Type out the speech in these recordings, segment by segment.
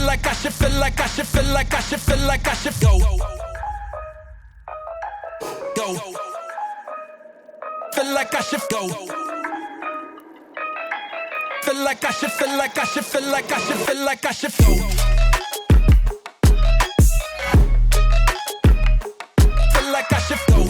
like I should feel like I should feel like I should feel like I should go. Go. Feel like I should go. Feel like I should feel like I should feel like I should feel like I should go. Feel like I should go.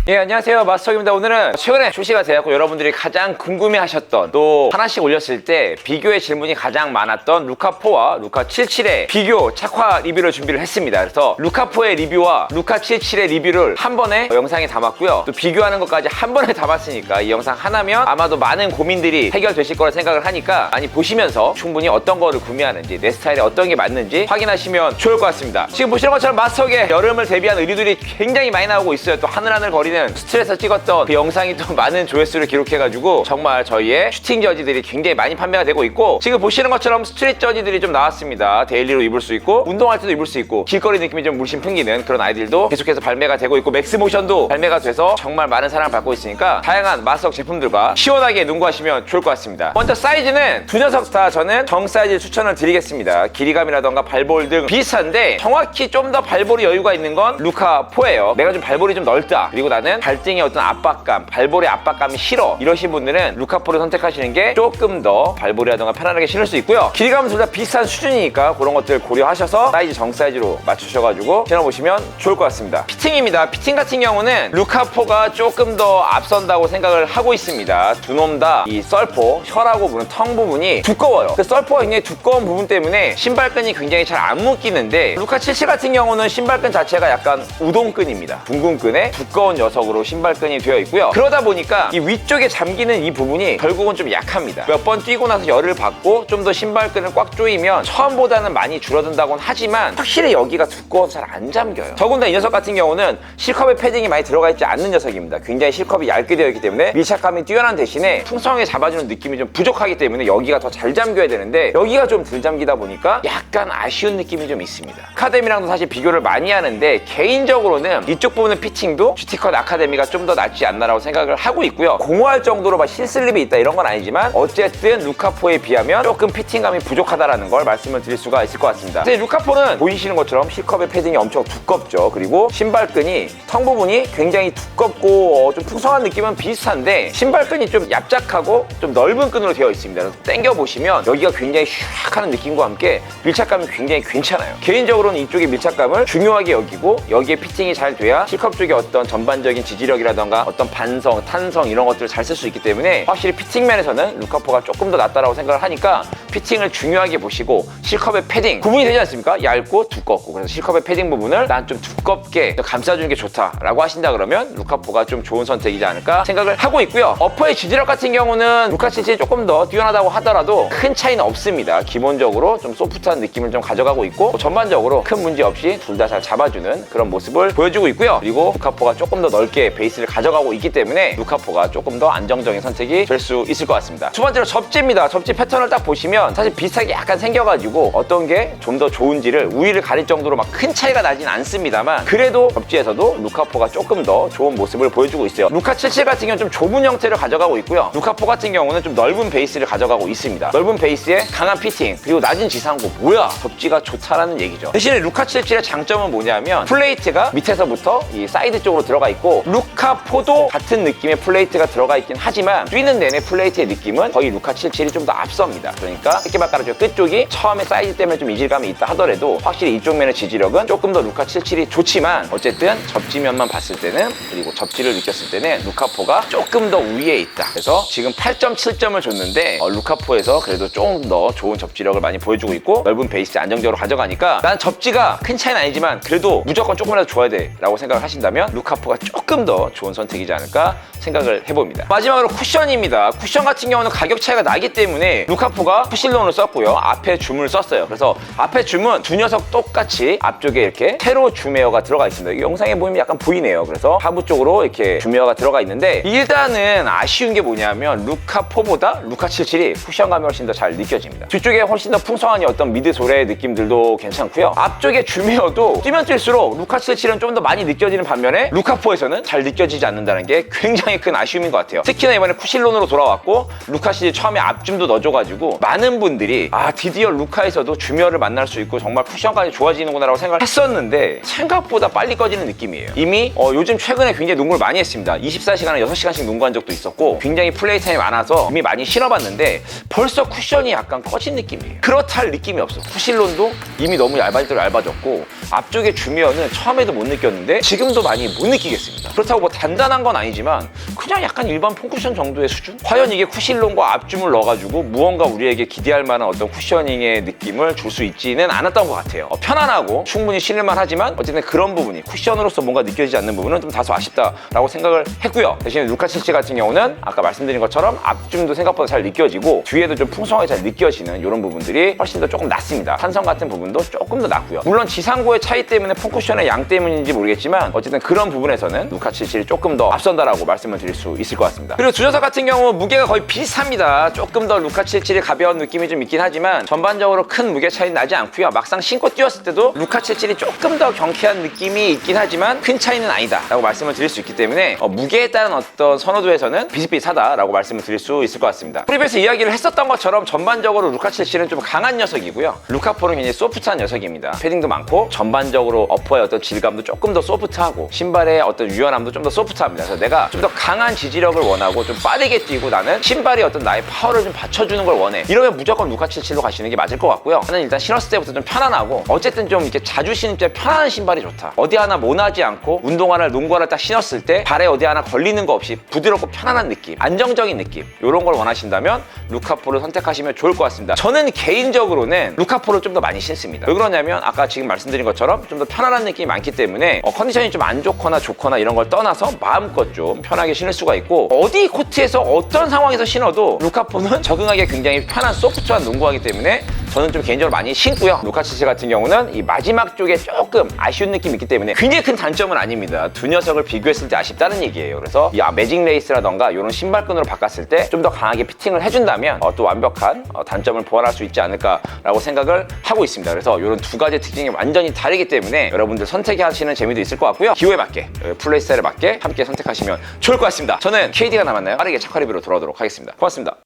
예, 안녕하세요. 마스터입니다. 오늘은 최근에 출시가 되었고 여러분들이 가장 궁금해하셨던, 또 하나씩 올렸을 때 비교의 질문이 가장 많았던 루카4와 루카77의 비교 착화 리뷰를 준비를 했습니다. 그래서 루카4의 리뷰와 루카77의 리뷰를 한 번에 영상에 담았고요. 또 비교하는 것까지 한 번에 담았으니까 이 영상 하나면 아마도 많은 고민들이 해결되실 거라 생각을 하니까 많이 보시면서 충분히 어떤 거를 구매하는지, 내 스타일에 어떤 게 맞는지 확인하시면 좋을 것 같습니다. 지금 보시는 것처럼 마스터계 여름을 대비한 의류들이 굉장히 많이 나오고 있어요. 또 하늘하늘 거리는 스트레스에서 찍었던 그 영상이 또 많은 조회수를 기록해가지고 정말 저희의 슈팅 저지들이 굉장히 많이 판매가 되고 있고, 지금 보시는 것처럼 스트릿 저지들이 좀 나왔습니다. 데일리로 입을 수 있고 운동할 때도 입을 수 있고 길거리 느낌이 좀 물씬 풍기는 그런 아이들도 계속해서 발매가 되고 있고, 맥스모션도 발매가 돼서 정말 많은 사랑을 받고 있으니까 다양한 마스터 제품들과 시원하게 농구하시면 좋을 것 같습니다. 먼저 사이즈는 두 녀석 다 저는 정 사이즈 추천을 드리겠습니다. 길이감이라던가 발볼 등 비슷한데 정확히 좀 더 발볼이 여유가 있는 건 루카4예요. 내가 좀 발볼이 좀 넓다, 그리고 나는 발등의 어떤 압박감, 발볼의 압박감이 싫어, 이러신 분들은 루카4를 선택하시는 게 조금 더 발볼이라던가 편안하게 신을 수 있고요. 길이감은 둘 다 비슷한 수준이니까 그런 것들 고려하셔서 사이즈 정 사이즈로 맞추셔가지고 신어보시면 좋을 것 같습니다. 피팅입니다. 피팅 같은 경우는 루카4가 조금 더 앞선다고 생각을 하고 있습니다. 두 놈 다 이 썰포, 혀라고 부르는 텅 부분이 두꺼워요. 그 썰포가 굉장히 두꺼운 부분 때문에 신발끈이 굉장히 잘 안 묶이는데, 루카77 같은 경우는 신발끈 자체가 약간 우동끈입니다. 둥근끈에 두꺼운 녀석으로 신발끈이 되어 있고요. 그러다 보니까 이 위쪽에 잠기는 이 부분이 결국은 좀 약합니다. 몇 번 뛰고 나서 열을 받고 좀 더 신발끈을 꽉 조이면 처음보다는 많이 줄어든다고는 하지만 확실히 여기가 두꺼워서 잘 안 잠겨요. 더군다나 이 녀석 같은 경우는 실컵에 패딩이 많이 들어가 있지 않는 녀석입니다. 굉장히 실컵이 얇게 되어 있기 때문에 밀착감이 뛰어난 대신에 풍성하게 잡아주는 느낌이 좀 부족하기 때문에 여기가 더 잘 잠겨야 되는데 여기가 좀 덜 잠기다 보니까 약간 아쉬운 느낌이 좀 있습니다. 아카데미랑도 사실 비교를 많이 하는데 개인적으로는 이쪽 부분의 피팅도 GT컷 아카데미가 좀 더 낫지 않나라고 생각을 하고 있고요. 공허할 정도로 막 실슬립이 있다 이런 건 아니지만 어쨌든 루카4에 비하면 조금 피팅감이 부족하다라는 걸 말씀을 드릴 수가 있을 것 같습니다. 근데 루카4는 보이시는 것처럼 실컵의 패딩이 엄청 두껍죠. 그리고 신발끈이 텅 부분이 굉장히 두껍고 좀 풍성한 느낌은 비슷한데 신발끈이 좀 얍작하고 좀 넓은 끈으로 되어 있습니다. 그래서 당겨보시면 여기가 굉장히 슉 하는 느낌과 함께 밀착감이 굉장히 괜찮아요. 개인적으로는 이쪽의 밀착감을 중요하게 여기고 여기에 피팅이 잘 돼야 실컵 쪽의 어떤 전반적인 지지력이라던가 어떤 반성, 탄성 이런 것들을 잘 쓸 수 있기 때문에 확실히 피팅 면에서는 루카4가 조금 더 낫다라고 생각을 하니까 피팅을 중요하게 보시고, 실컵의 패딩 구분이 되지 않습니까? 얇고 두껍고. 그래서 실컵의 패딩 부분을 난 좀 두껍게 감싸주는 게 좋다라고 하신다 그러면 루카4가 좀 좋은 선택이지 않을까 생각을 하고 있고요. 어퍼의 지지력 같은 경우는 루카77이 조금 더 뛰어나다고 하더라도 큰 차이는 없습니다. 기본적으로 좀 소프트한 느낌을 좀 가져가고 있고 전반적으로 큰 문제 없이 둘 다 잘 잡아주는 그런 모습을 보여주고 있고요. 그리고 루카4가 조금 더 넓게 베이스를 가져가고 있기 때문에 루카4가 조금 더 안정적인 선택이 될 수 있을 것 같습니다. 두 번째로 접지입니다. 접지 패턴을 딱 보시면 사실 비슷하게 약간 생겨가지고 어떤 게 좀 더 좋은지를 우위를 가릴 정도로 막 큰 차이가 나진 않습니다만 그래도 접지에서도 루카4가 조금 더 좋은 모습을 보여주고 있어요. 루카77 같은 경우는 좀 좁은 형태를 가져가고 있고요. 루카4 같은 경우는 좀 넓은 베이스를 가져가고 있습니다. 넓은 베이스에 강한 피팅 그리고 낮은 지상고, 뭐야 접지가 좋다라는 얘기죠. 대신에 루카77의 장점은 뭐냐면 플레이트가 밑에서부터 이 사이드 쪽으로 들어가 있고, 루카4도 같은 느낌의 플레이트가 들어가 있긴 하지만 뛰는 내내 플레이트의 느낌은 거의 루카77이 좀 더 앞섭니다. 그러니까 새끼발가락 끝쪽이 처음에 사이즈 때문에 좀 이질감이 있다 하더라도 확실히 이쪽 면의 지지력은 조금 더 루카77이 좋지만 어쨌든 접지면만 봤을 때는, 그리고 접지를 느꼈을 때는 루카4가 조금 더 위에 있다. 그래서 지금 8.7점을 줬는데 루카4에서 그래도 조금 더 좋은 접지력을 많이 보여주고 있고 넓은 베이스 안정적으로 가져가니까 난 접지가 큰 차이는 아니지만 그래도 무조건 조금이라도 줘야 돼 라고 생각을 하신다면 루카4가 조금 더 좋은 선택이지 않을까 생각을 해봅니다. 마지막으로 쿠션입니다. 쿠션 같은 경우는 가격 차이가 나기 때문에 루카4가 푸실론을 썼고요. 앞에 줌을 썼어요. 그래서 앞에 줌은 두 녀석 똑같이 앞쪽에 이렇게 세로 줌웨어가 들어가 있습니다. 이 영상에 보이면 약간 보이네요. 그래서 하부 쪽으로 이렇게 줌웨어가 들어가 있는데 일단은 아쉬운 게 뭐냐면 루카4보다 루카77이 쿠션감이 훨씬 더 잘 느껴집니다. 뒤쪽에 훨씬 더 풍성한 어떤 미드 소레 느낌들도 괜찮고요. 앞쪽에 줌웨어도 뛰면 뛸수록 루카77은 좀 더 많이 느껴지는 반면에 루카4에서는 비교에서는 잘 느껴지지 않는다는 게 굉장히 큰 아쉬움인 것 같아요. 특히나 이번에 쿠실론으로 돌아왔고 루카 CG 처음에 앞줌도 넣어줘가지고 많은 분들이 드디어 루카에서도 주미어를 만날 수 있고 정말 쿠션까지 좋아지는구나 라고 생각을 했었는데 생각보다 빨리 꺼지는 느낌이에요. 이미 요즘 최근에 굉장히 농구를 많이 했습니다. 24시간에 6시간씩 농구한 적도 있었고 굉장히 플레이 타임이 많아서 이미 많이 신어봤는데 벌써 쿠션이 약간 꺼진 느낌이에요. 그렇다 할 느낌이 없어. 쿠실론도 이미 너무 얇아질 대로 얇아졌고 앞쪽에 주미어는 처음에도 못 느꼈는데 지금도 많이 못 느끼겠습니다. 그렇다고 뭐 단단한 건 아니지만 그냥 약간 일반 폼쿠션 정도의 수준? 과연 이게 쿠실론과 앞줌을 넣어가지고 무언가 우리에게 기대할 만한 어떤 쿠셔닝의 느낌을 줄 수 있지는 않았던 것 같아요. 편안하고 충분히 신을만 하지만 어쨌든 그런 부분이 쿠션으로서 뭔가 느껴지지 않는 부분은 좀 다소 아쉽다라고 생각을 했고요. 대신에 루카 칠치 같은 경우는 아까 말씀드린 것처럼 앞줌도 생각보다 잘 느껴지고 뒤에도 좀 풍성하게 잘 느껴지는 이런 부분들이 훨씬 더 조금 낫습니다. 탄성 같은 부분도 조금 더 낫고요. 물론 지상고의 차이 때문에 폼쿠션의 양 때문인지 모르겠지만 어쨌든 그런 부분에서는 루카 칠칠이 조금 더 앞선다라고 말씀을 드릴 수 있을 것 같습니다. 그리고 두 녀석 같은 경우 무게가 거의 비슷합니다. 조금 더 루카 칠칠이 가벼운 느낌이 좀 있긴 하지만 전반적으로 큰 무게 차이는 나지 않고요. 막상 신고 뛰었을 때도 루카 칠칠이 조금 더 경쾌한 느낌이 있긴 하지만 큰 차이는 아니다 라고 말씀을 드릴 수 있기 때문에 무게에 따른 어떤 선호도에서는 비슷비슷하다라고 말씀을 드릴 수 있을 것 같습니다. 프리뷰에서 이야기를 했었던 것처럼 전반적으로 루카 칠칠은 좀 강한 녀석이고요. 루카포는 굉장히 소프트한 녀석입니다. 패딩도 많고 전반적으로 어퍼의 어떤 질감도 조금 더 소프트하고 신발의 어떤 유연함도 좀 더 소프트합니다. 그래서 내가 좀 더 강한 지지력을 원하고 좀 빠르게 뛰고 나는 신발이 어떤 나의 파워를 좀 받쳐주는 걸 원해. 이러면 무조건 루카 칠칠로 가시는 게 맞을 것 같고요. 저는 일단 신었을 때부터 좀 편안하고 어쨌든 좀 이렇게 자주 신을 때 편안한 신발이 좋다. 어디 하나 모나지 않고 운동화를 농구화를 딱 신었을 때 발에 어디 하나 걸리는 거 없이 부드럽고 편안한 느낌, 안정적인 느낌 이런 걸 원하신다면 루카포를 선택하시면 좋을 것 같습니다. 저는 개인적으로는 루카포를 좀 더 많이 신습니다. 왜 그러냐면 아까 지금 말씀드린 것처럼 좀 더 편안한 느낌이 많기 때문에 컨디션이 좀 안 좋거나 좋거나 이런 걸 떠나서 마음껏 좀 편하게 신을 수가 있고 어디 코트에서 어떤 상황에서 신어도 루카포는 적응하기에 굉장히 편한 소프트한 농구화이기 때문에 저는 좀 개인적으로 많이 신고요. 루카 칠칠 같은 경우는 이 마지막 쪽에 조금 아쉬운 느낌이 있기 때문에 굉장히 큰 단점은 아닙니다. 두 녀석을 비교했을 때 아쉽다는 얘기예요. 그래서 이 매직 레이스라던가 이런 신발끈으로 바꿨을 때 좀 더 강하게 피팅을 해준다면 또 완벽한 단점을 보완할 수 있지 않을까라고 생각을 하고 있습니다. 그래서 이런 두 가지 특징이 완전히 다르기 때문에 여러분들 선택하시는 재미도 있을 것 같고요. 기호에 맞게, 플레이 스타일에 맞게 함께 선택하시면 좋을 것 같습니다. 저는 KD가 남았나요? 빠르게 착화 리뷰로 돌아오도록 하겠습니다. 고맙습니다.